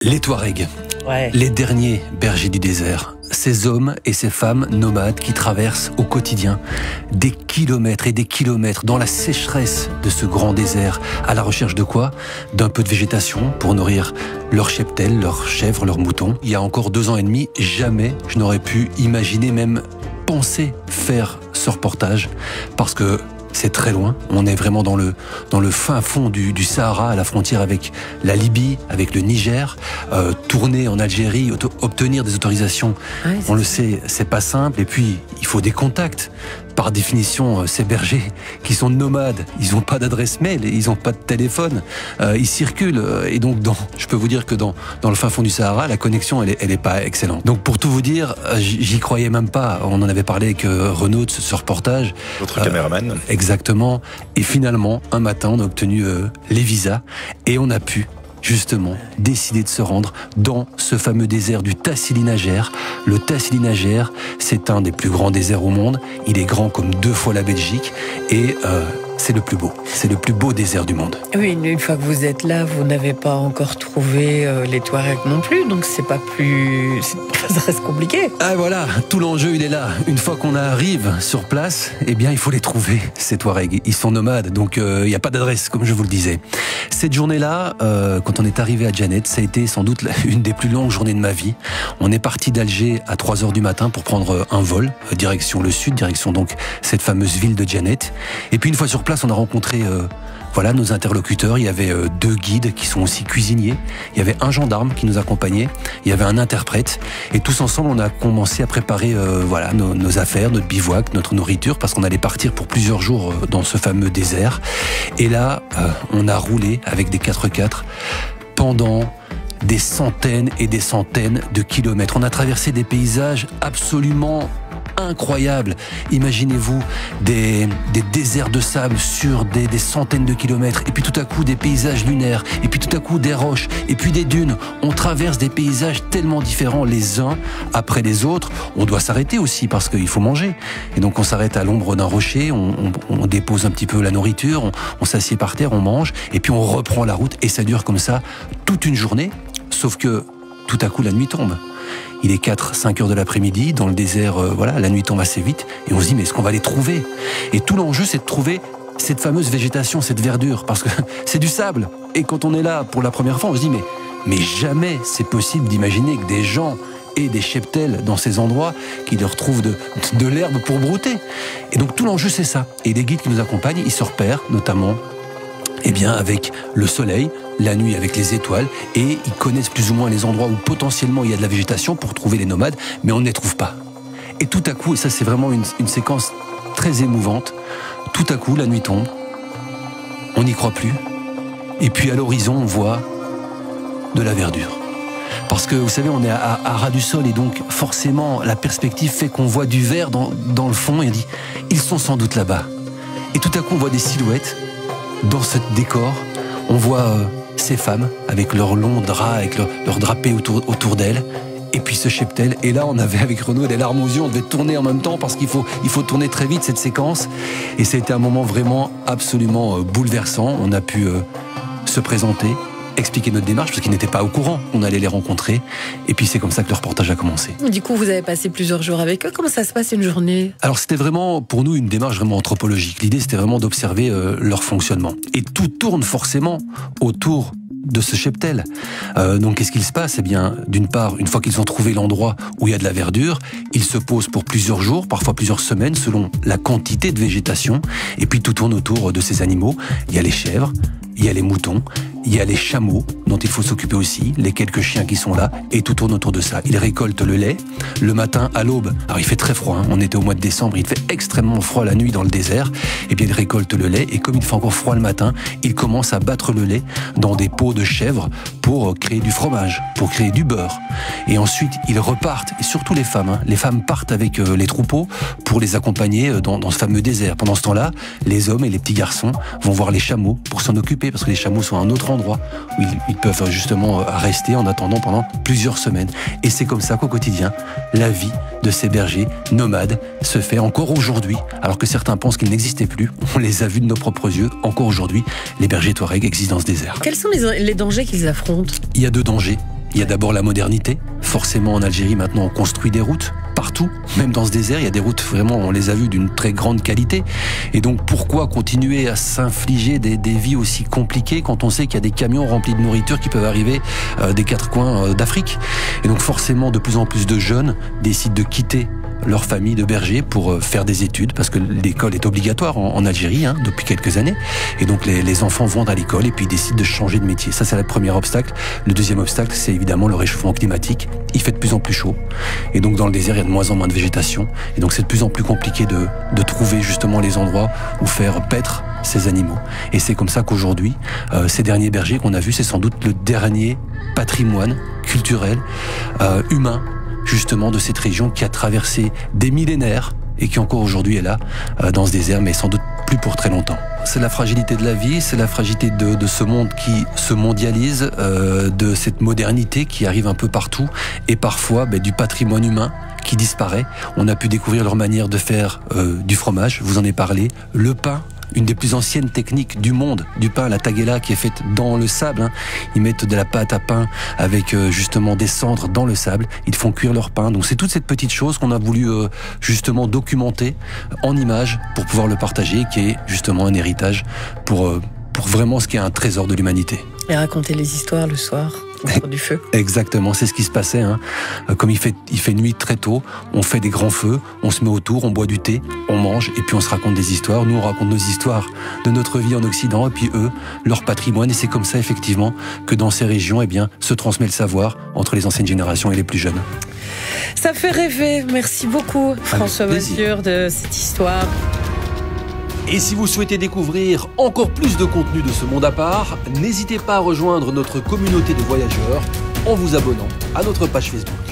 Les Touaregs, les derniers bergers du désert, ces hommes et ces femmes nomades qui traversent au quotidien des kilomètres et des kilomètres dans la sécheresse de ce grand désert, à la recherche de quoi? D'un peu de végétation pour nourrir leurs cheptels, leurs chèvres, leurs moutons. Il y a encore 2 ans et demi, jamais je n'aurais pu imaginer, même penser faire ce reportage, parce que c'est très loin, on est vraiment dans le fin fond du Sahara, à la frontière avec la Libye, avec le Niger. Tourner en Algérie, obtenir des autorisations, on le sait, c'est pas simple. Et puis, il faut des contacts. Par définition, ces bergers qui sont nomades, ils n'ont pas d'adresse mail, ils n'ont pas de téléphone, ils circulent. Et donc, je peux vous dire que dans le fin fond du Sahara, la connexion, elle est pas excellente. Donc, pour tout vous dire, j'y croyais même pas. On en avait parlé avec Renaud de ce reportage. Votre caméraman. Exactement. Et finalement, un matin, on a obtenu les visas et on a pu justement décider de se rendre dans ce fameux désert du Tassili Najer. Le Tassili Najer, c'est un des plus grands déserts au monde. Il est grand comme 2 fois la Belgique et c'est le plus beau. C'est le plus beau désert du monde. Oui, une fois que vous êtes là, vous n'avez pas encore trouvé les Touaregs non plus, donc ça reste compliqué. Ah voilà, tout l'enjeu il est là. Une fois qu'on arrive sur place, eh bien il faut les trouver, ces Touaregs. Ils sont nomades, donc il n'y a pas d'adresse, comme je vous le disais. Cette journée-là, quand on est arrivé à Djanet, ça a été sans doute une des plus longues journées de ma vie. On est parti d'Alger à 3h du matin pour prendre un vol, direction le sud, direction donc cette fameuse ville de Djanet. Et puis une fois sur place, on a rencontré nos interlocuteurs. Il y avait 2 guides qui sont aussi cuisiniers. Il y avait un gendarme qui nous accompagnait. Il y avait un interprète. Et tous ensemble, on a commencé à préparer nos affaires, notre bivouac, notre nourriture, parce qu'on allait partir pour plusieurs jours dans ce fameux désert. Et là, on a roulé avec des 4x4 pendant des centaines et des centaines de kilomètres. On a traversé des paysages absolument incroyable. Imaginez-vous des déserts de sable sur des centaines de kilomètres, et puis tout à coup des paysages lunaires, et puis tout à coup des roches, et puis des dunes. On traverse des paysages tellement différents les uns après les autres. On doit s'arrêter aussi parce qu'il faut manger. Et donc on s'arrête à l'ombre d'un rocher, on dépose un petit peu la nourriture, on s'assied par terre, on mange, et puis on reprend la route, et ça dure comme ça toute une journée, sauf que tout à coup la nuit tombe. Il est 4-5 heures de l'après-midi, dans le désert, la nuit tombe assez vite, et on se dit, mais est-ce qu'on va les trouver? Et tout l'enjeu, c'est de trouver cette fameuse végétation, cette verdure, parce que c'est du sable. Et quand on est là pour la première fois, on se dit, mais jamais c'est possible d'imaginer que des gens aient des cheptels dans ces endroits, qui leur trouvent de l'herbe pour brouter. Et donc tout l'enjeu, c'est ça. Et les guides qui nous accompagnent, ils se repèrent, notamment, avec le soleil, la nuit avec les étoiles, et ils connaissent plus ou moins les endroits où potentiellement il y a de la végétation pour trouver les nomades, mais on ne les trouve pas. Et tout à coup, et ça c'est vraiment une séquence très émouvante, tout à coup la nuit tombe, on n'y croit plus, et puis à l'horizon on voit de la verdure. Parce que vous savez, on est à ras du sol, et donc forcément la perspective fait qu'on voit du vert dans le fond, et on dit, ils sont sans doute là-bas. Et tout à coup on voit des silhouettes dans ce décor. On voit ces femmes avec leurs longs draps, avec leurs drapés autour d'elles, et puis ce cheptel. Et là, on avait avec Renaud des larmes aux yeux, on devait tourner en même temps parce qu'il faut tourner très vite cette séquence. Et ça a été un moment vraiment absolument bouleversant. On a pu se présenter, expliquer notre démarche, parce qu'ils n'étaient pas au courant qu'on allait les rencontrer. Et puis c'est comme ça que le reportage a commencé. Du coup, vous avez passé plusieurs jours avec eux. Comment ça se passe une journée? Alors c'était vraiment, pour nous, une démarche vraiment anthropologique. L'idée, c'était vraiment d'observer leur fonctionnement. Et tout tourne forcément autour de ce cheptel. Donc qu'est-ce qu'il se passe? Eh bien, d'une part, une fois qu'ils ont trouvé l'endroit où il y a de la verdure, ils se posent pour plusieurs jours, parfois plusieurs semaines, selon la quantité de végétation. Et puis tout tourne autour de ces animaux. Il y a les chèvres, il y a les moutons, il y a les chameaux dont il faut s'occuper aussi, les quelques chiens qui sont là, et tout tourne autour de ça. Ils récoltent le lait le matin à l'aube. Alors il fait très froid, on était au mois de décembre, il fait extrêmement froid la nuit dans le désert. Et bien ils récoltent le lait, et comme il fait encore froid le matin, ils commencent à battre le lait dans des pots de chèvre pour créer du fromage, pour créer du beurre. Et ensuite ils repartent, et surtout les femmes. Les femmes partent avec les troupeaux pour les accompagner dans ce fameux désert. Pendant ce temps-là, les hommes et les petits garçons vont voir les chameaux pour s'en occuper, parce que les chameaux sont à un autre endroit où ils peuvent justement rester en attendant pendant plusieurs semaines. Et c'est comme ça qu'au quotidien, la vie de ces bergers nomades se fait encore aujourd'hui, alors que certains pensent qu'ils n'existaient plus. On les a vus de nos propres yeux. Encore aujourd'hui, les bergers Touaregs existent dans ce désert. Quels sont les dangers qu'ils affrontent? Il y a 2 dangers. Il y a d'abord la modernité. Forcément, en Algérie, maintenant, on construit des routes partout, même dans ce désert. Il y a des routes, vraiment, on les a vues d'une très grande qualité. Et donc, pourquoi continuer à s'infliger des vies aussi compliquées quand on sait qu'il y a des camions remplis de nourriture qui peuvent arriver des quatre coins d'Afrique? Et donc, forcément, de plus en plus de jeunes décident de quitter leur famille de bergers pour faire des études, parce que l'école est obligatoire en Algérie depuis quelques années. Et donc les enfants vont à l'école et puis ils décident de changer de métier. Ça, c'est le premier obstacle. Le deuxième obstacle, c'est évidemment le réchauffement climatique. Il fait de plus en plus chaud. Et donc dans le désert, il y a de moins en moins de végétation. Et donc c'est de plus en plus compliqué de trouver justement les endroits où faire paître ces animaux. Et c'est comme ça qu'aujourd'hui, ces derniers bergers qu'on a vus, c'est sans doute le dernier patrimoine culturel, humain, justement de cette région qui a traversé des millénaires et qui encore aujourd'hui est là, dans ce désert, mais sans doute plus pour très longtemps. C'est la fragilité de la vie, c'est la fragilité de ce monde qui se mondialise, de cette modernité qui arrive un peu partout, et parfois du patrimoine humain qui disparaît. On a pu découvrir leur manière de faire du fromage, vous en avez parlé, le pain, une des plus anciennes techniques du monde, du pain, la taguela, qui est faite dans le sable. Ils mettent de la pâte à pain avec justement des cendres dans le sable. Ils font cuire leur pain. Donc c'est toute cette petite chose qu'on a voulu justement documenter en images pour pouvoir le partager, qui est justement un héritage pour vraiment ce qui est un trésor de l'humanité. Et raconter les histoires le soir autour du feu. Exactement, c'est ce qui se passait. Comme il fait nuit très tôt, on fait des grands feux, on se met autour, on boit du thé, on mange et puis on se raconte des histoires. Nous, on raconte nos histoires de notre vie en Occident et puis eux, leur patrimoine. Et c'est comme ça, effectivement, que dans ces régions, se transmet le savoir entre les anciennes générations et les plus jeunes. Ça fait rêver. Merci beaucoup, François Masure, de cette histoire. Et si vous souhaitez découvrir encore plus de contenu de ce monde à part, n'hésitez pas à rejoindre notre communauté de voyageurs en vous abonnant à notre page Facebook.